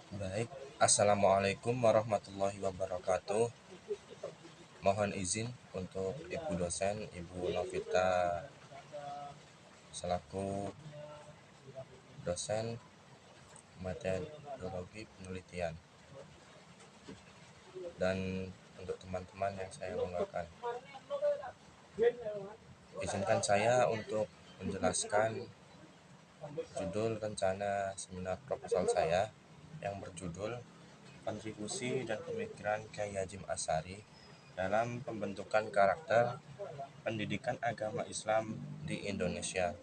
Baik, Assalamualaikum warahmatullahi wabarakatuh. Mohon izin untuk Ibu dosen, Ibu Novita, selaku dosen metodologi penelitian, dan untuk teman-teman yang saya banggakan. Izinkan saya untuk menjelaskan judul rencana seminar proposal saya yang berjudul Kontribusi dan Pemikiran Kyai Hasyim Asy'ari dalam Pembentukan Karakter Pendidikan Agama Islam di Indonesia.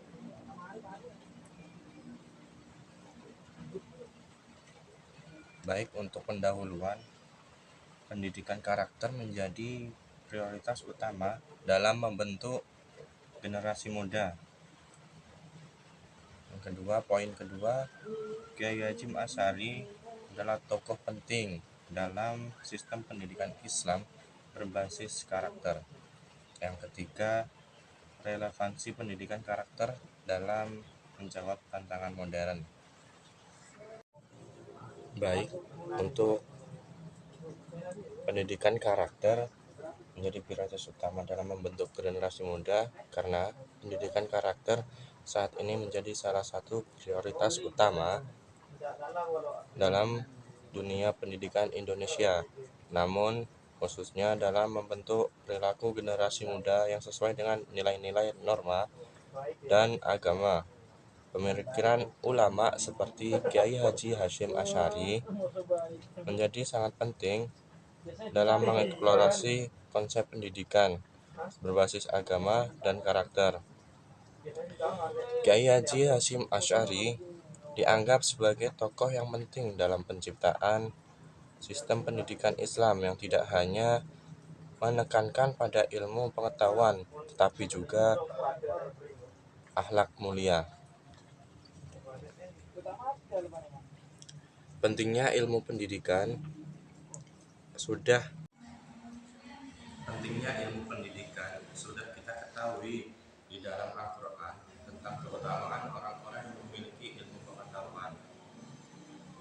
Baik, untuk pendahuluan, pendidikan karakter menjadi prioritas utama dalam membentuk generasi muda. Yang kedua, poin kedua, Kyai Hasyim Asy'ari adalah tokoh penting dalam sistem pendidikan Islam berbasis karakter. Yang ketiga, relevansi pendidikan karakter dalam menjawab tantangan modern. Baik, untuk pendidikan karakter menjadi prioritas utama dalam membentuk generasi muda karena pendidikan karakter saat ini menjadi salah satu prioritas utama dalam dunia pendidikan Indonesia. Namun khususnya dalam membentuk perilaku generasi muda yang sesuai dengan nilai-nilai norma dan agama. Pemikiran ulama seperti Kyai Haji Hasyim Asy'ari menjadi sangat penting dalam mengeksplorasi konsep pendidikan berbasis agama dan karakter. Kyai Haji Hasyim Asy'ari dianggap sebagai tokoh yang penting dalam penciptaan sistem pendidikan Islam yang tidak hanya menekankan pada ilmu pengetahuan, tetapi juga akhlak mulia. Pentingnya ilmu pendidikan sudah kita ketahui di dalam Al-Quran tentang keutamaan orang-orang yang memiliki ilmu pengetahuan,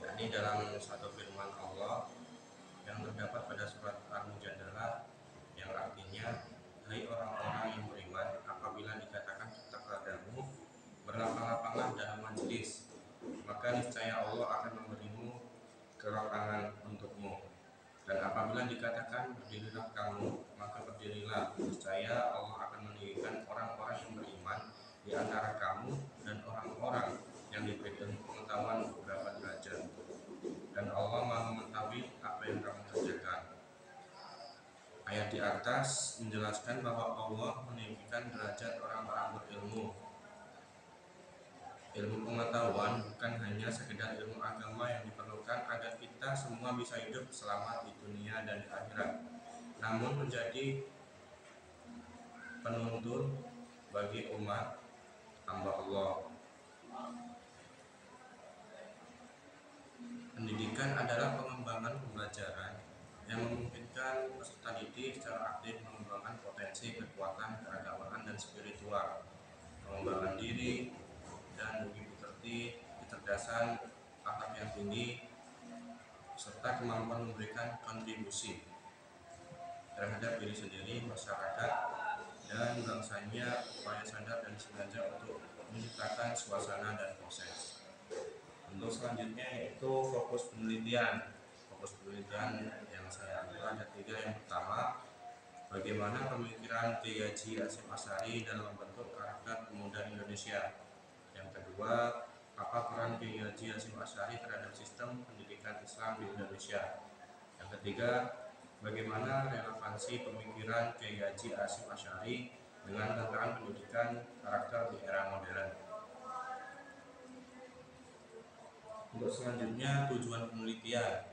yakni dalam satu firman Allah yang terdapat pada surat Al-Mujadalah yang artinya, hai orang-orang yang beriman, apabila dikatakan kepadamu berlapang-lapangan dalam majelis, maka niscaya Allah akan memberimu kelapangan untukmu. Dan apabila dikatakan berdirilah kamu, maka berdirilah, niscaya Allah akan meninggikan orang-orang yang beriman di antara kamu dan orang-orang yang diberi ilmu pengetahuan beberapa derajat. Dan Allah Maha mengetahui apa yang kamu kerjakan. Ayat di atas menjelaskan bahwa Allah meninggikan derajat orang-orang berilmu. Ilmu pengetahuan bukan hanya sekedar ilmu agama yang diperlukan agar kita semua bisa hidup selamat di dunia dan di akhirat, namun menjadi penuntun bagi umat hamba Allah. Pendidikan adalah pengembangan pembelajaran yang memungkinkan peserta didik secara aktif mengembangkan potensi, kekuatan, keagamaan, dan spiritual, pengembangan diri dan budi pekerti, kecerdasan, akhlak yang tinggi, serta kemampuan memberikan kontribusi terhadap diri sendiri, masyarakat, dan bangsanya, upaya sadar dan sengaja untuk menciptakan suasana dan proses. Untuk selanjutnya yaitu fokus penelitian. Fokus penelitian yang saya ambil ada 3. Yang pertama, bagaimana pemikiran Kyai Haji Hasyim Asy'ari dalam membentuk karakter pemuda Indonesia. Yang kedua, apa peran Kyai Haji Hasyim Asy'ari terhadap sistem pendidikan Islam di Indonesia. Yang ketiga, bagaimana relevansi pemikiran Kyai Haji Hasyim Asy'ari dengan tantangan pendidikan karakter di era modern. Untuk selanjutnya, tujuan penelitian.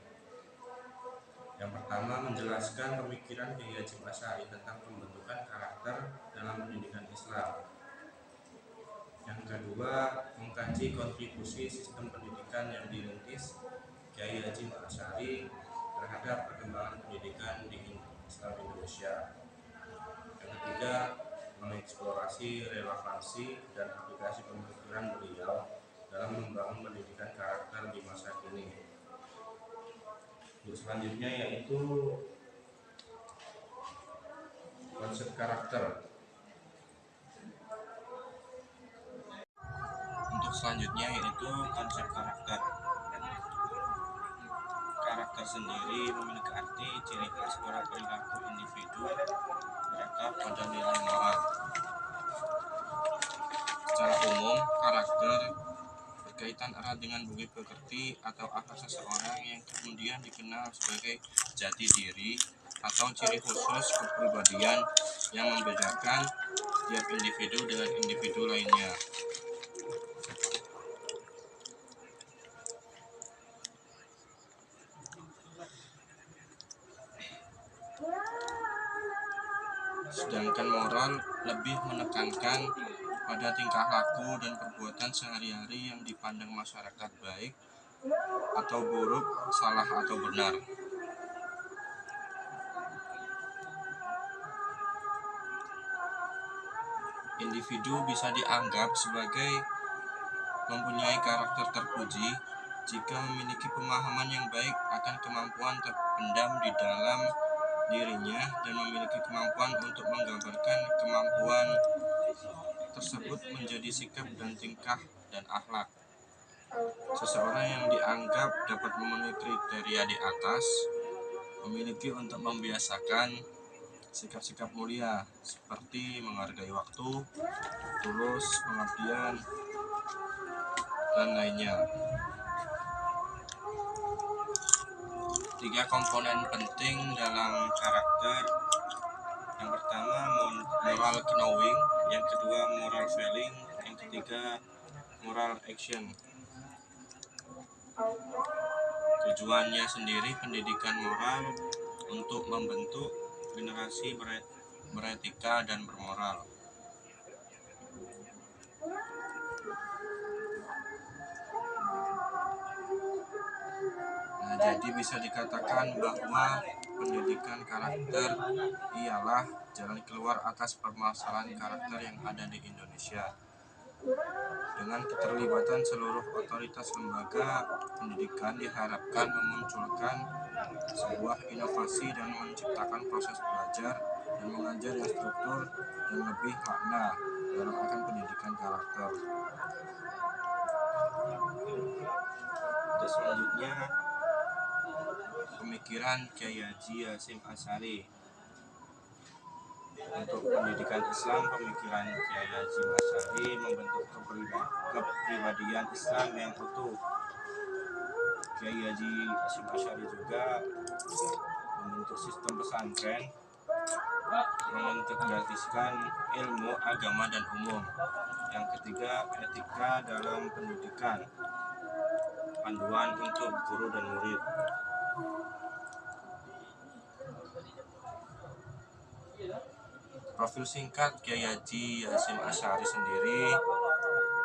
Yang pertama, menjelaskan pemikiran Kyai Hasyim Asy'ari tentang pembentukan karakter dalam pendidikan Islam. Yang kedua, mengkaji kontribusi sistem pendidikan yang dirintis Kyai Hasyim Asy'ari terhadap perkembangan pendidikan di Islam Indonesia. Yang ketiga, mengeksplorasi relevansi dan aplikasi pemikiran beliau dalam membangun pendidikan karakter di masa kini. Selanjutnya yaitu konsep karakter. Untuk selanjutnya yaitu konsep karakter. Karakter sendiri memiliki arti ciri khas pada perilaku individu berakar pada nilai moral. Secara umum, karakter berkaitan erat dengan budi pekerti atau akhlak seseorang yang kemudian dikenal sebagai jati diri atau ciri khusus kepribadian yang membedakan tiap individu dengan individu lainnya. Sedangkan moral lebih menekankan pada tingkah laku dan perbuatan sehari-hari yang dipandang masyarakat baik atau buruk, salah atau benar. Individu bisa dianggap sebagai mempunyai karakter terpuji jika memiliki pemahaman yang baik akan kemampuan terpendam di dalam dirinya dan memiliki kemampuan untuk menggambarkan kemampuan tersebut menjadi sikap dan tingkah dan akhlak. Seseorang yang dianggap dapat memenuhi kriteria di atas memiliki untuk membiasakan sikap-sikap mulia seperti menghargai waktu, tulus, pengabdian, dan lainnya. 3 komponen penting dalam karakter. Yang pertama moral knowing, yang kedua moral feeling, yang ketiga moral action. Tujuannya sendiri pendidikan moral untuk membentuk generasi beretika dan bermoral. Jadi bisa dikatakan bahwa pendidikan karakter ialah jalan keluar atas permasalahan karakter yang ada di Indonesia. Dengan keterlibatan seluruh otoritas lembaga pendidikan diharapkan memunculkan sebuah inovasi dan menciptakan proses belajar dan mengajar yang struktur dan lebih makna dalam akan pendidikan karakter. Terus selanjutnya pemikiran Kyai Haji Hasyim Asy'ari. Untuk pendidikan Islam, pemikiran Kyai Hasyim Asy'ari membentuk kepribadian Islam yang utuh. Kyai Haji Hasyim Asy'ari juga membentuk sistem pesantren mengintegrasikan ilmu agama dan umum. Yang ketiga, etika dalam pendidikan, panduan untuk guru dan murid. Profil singkat Kyai Haji Hasyim Asy'ari sendiri.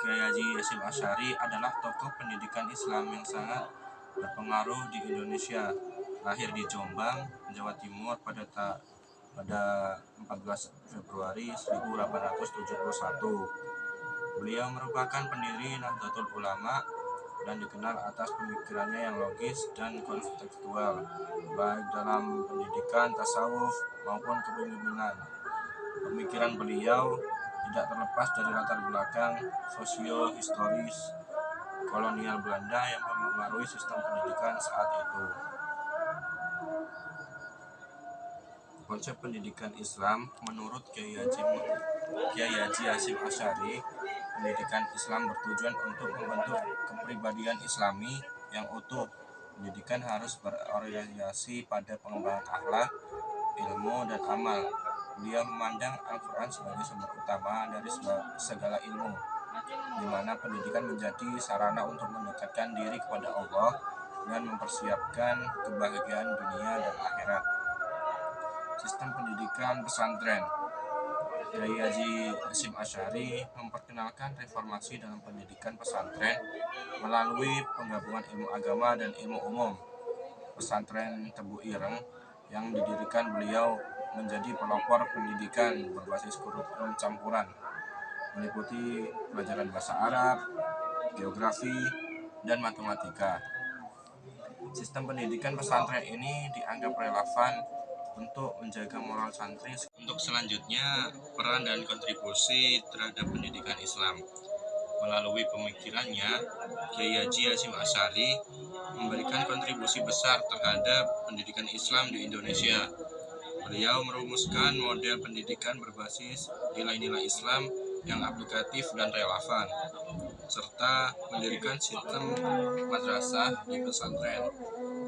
Kyai Haji Hasyim Asy'ari adalah tokoh pendidikan Islam yang sangat berpengaruh di Indonesia. Lahir di Jombang, Jawa Timur pada 14 Februari 1871. Beliau merupakan pendiri Nahdlatul Ulama dan dikenal atas pemikirannya yang logis dan kontekstual, baik dalam pendidikan, tasawuf, maupun kepemimpinan. Pemikiran beliau tidak terlepas dari latar belakang sosio-historis kolonial Belanda yang mempengaruhi sistem pendidikan saat itu. Konsep pendidikan Islam menurut Kyai Haji Hasyim Asy'ari, pendidikan Islam bertujuan untuk membentuk kepribadian Islami yang utuh. Pendidikan harus berorientasi pada pengembangan akhlak, ilmu, dan amal. Beliau memandang Al-Quran sebagai sumber utama dari segala ilmu, di mana pendidikan menjadi sarana untuk mendekatkan diri kepada Allah dan mempersiapkan kebahagiaan dunia dan akhirat. Sistem pendidikan pesantren. Kyai Haji Hasyim Asy'ari memperkenalkan reformasi dalam pendidikan pesantren melalui penggabungan ilmu agama dan ilmu umum. Pesantren Tebu Ireng yang didirikan beliau menjadi pelopor pendidikan berbasis kurikulum campuran, meliputi pelajaran bahasa Arab, geografi, dan matematika. Sistem pendidikan pesantren ini dianggap relevan untuk menjaga moral santri. Untuk selanjutnya, peran dan kontribusi terhadap pendidikan Islam. Melalui pemikirannya, Kiai Haji Hasyim Asy'ari memberikan kontribusi besar terhadap pendidikan Islam di Indonesia. Beliau merumuskan model pendidikan berbasis nilai-nilai Islam yang aplikatif dan relevan, serta mendirikan sistem madrasah di pesantren.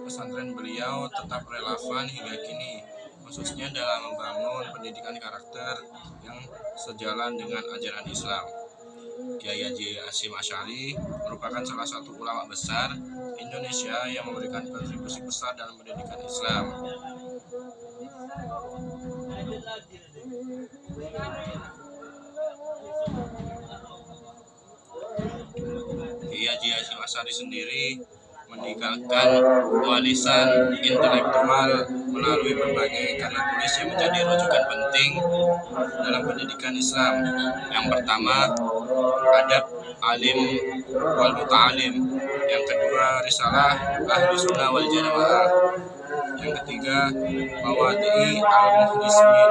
Pesantren beliau tetap relevan hingga kini, khususnya dalam membangun pendidikan karakter yang sejalan dengan ajaran Islam. Kiai Haji Hasyim Asy'ari merupakan salah satu ulama besar Indonesia yang memberikan kontribusi besar dalam pendidikan Islam. Kiai Haji Hasyim Asy'ari sendiri meninggalkan warisan intelektual melalui berbagai karya tulis yang menjadi rujukan penting dalam pendidikan Islam. Yang pertama, adab alim wal muta'alim. Yang kedua, risalah ahli sunnah wal jamaah. Yang ketiga, mawadi'i al-muhlismin.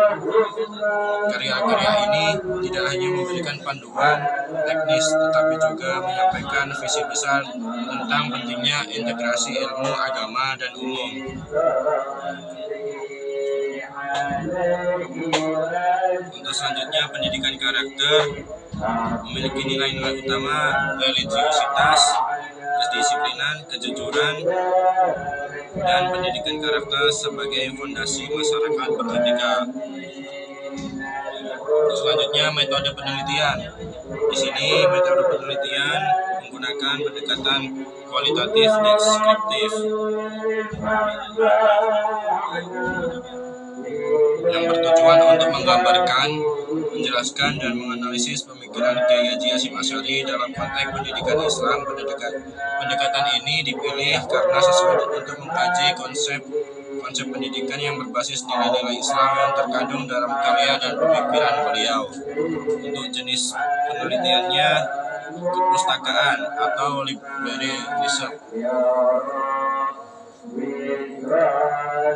Karya-karya ini tidak hanya memberikan panduan teknis, tetapi juga menyampaikan visi besar tentang pentingnya integrasi ilmu agama dan umum. Untuk selanjutnya, pendidikan karakter memiliki nilai-nilai utama religiositas, kedisiplinan, kejujuran, dan pendidikan karakter sebagai fondasi masyarakat berdeka. Selanjutnya, metode penelitian. Di sini metode penelitian menggunakan pendekatan kualitatif deskriptif yang bertujuan untuk menggambarkan, menjelaskan, dan menganalisis pemikiran Kiai Haji Hasyim Asy'ari dalam konteks pendidikan Islam. Pendekatan ini dipilih karena sesuai untuk mengkaji konsep pendidikan yang berbasis nilai-nilai Islam yang terkandung dalam karya dan pemikiran beliau. Untuk jenis penelitiannya, kepustakaan atau library research.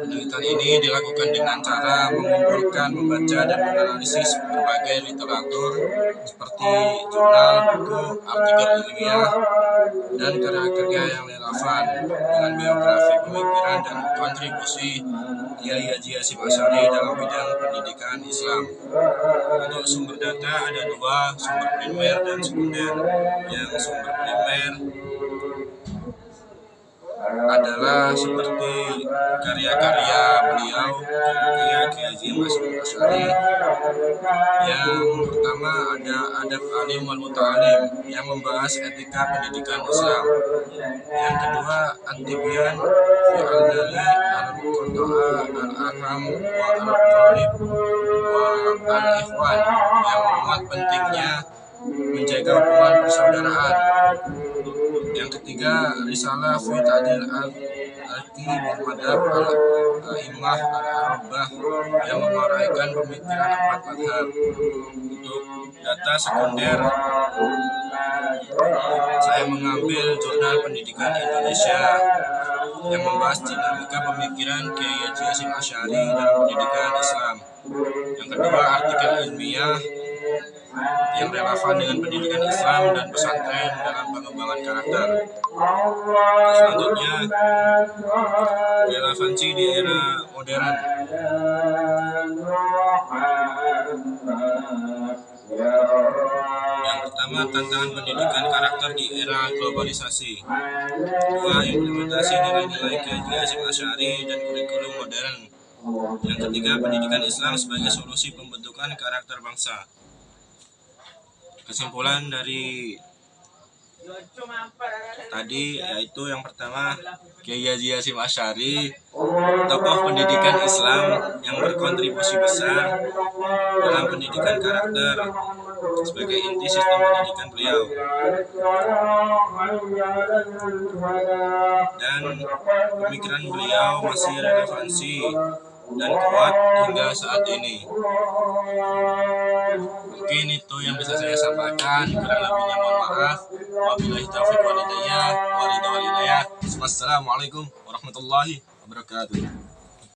Penelitian ini dilakukan dengan cara mengumpulkan, membaca, dan menganalisis berbagai literatur seperti jurnal, buku, artikel ilmiah, dan karya-karya yang relevan dengan biografi, pemikiran, dan kontribusi Kiai Haji Hasyim Asy'ari dalam bidang pendidikan Islam. Untuk sumber data ada dua, sumber primer dan sekunder. Yang sumber primer adalah seperti karya-karya beliau Kiai Haji Hasyim Asy'ari. Yang pertama ada adab alim wal muta'alim yang membahas etika pendidikan Islam. Yang kedua, At-Tibyan fi al-dali al-qurda'a al-arham wa al-qarib wa al-ikhwan yang memuat pentingnya menjaga hubungan persaudaraan. Yang ketiga, risalah fi ta'dil al-aqi bil madhab al-a'immah al-arba'ah yang menguraikan pemikiran empat madhab. Untuk data sekunder, saya mengambil jurnal pendidikan Indonesia yang membahas dinamika pemikiran Kiai Haji Hasyim Asy'ari dalam pendidikan Islam. Yang kedua, artikel ilmiah yang relevan dengan pendidikan Islam dan pesantren dalam pengembangan karakter. Selanjutnya, relevansi di era modern. Yang pertama, tantangan pendidikan karakter di era globalisasi. Kedua, implementasi nilai-nilai Kiai Haji Hasyim Asy'ari dan kurikulum modern. Yang ketiga, pendidikan Islam sebagai solusi pembentukan karakter bangsa. Kesimpulan dari tadi yaitu yang pertama, Kiai Haji Hasyim Asy'ari, tokoh pendidikan Islam yang berkontribusi besar dalam pendidikan karakter sebagai inti sistem pendidikan beliau, dan pemikiran beliau masih relevansi dan kuat hingga saat ini. Mungkin itu yang bisa saya sampaikan, kurang lebihnya mohon maaf. Wabillahi taufiq wal hidayah. Wassalamualaikum warahmatullahi wabarakatuh.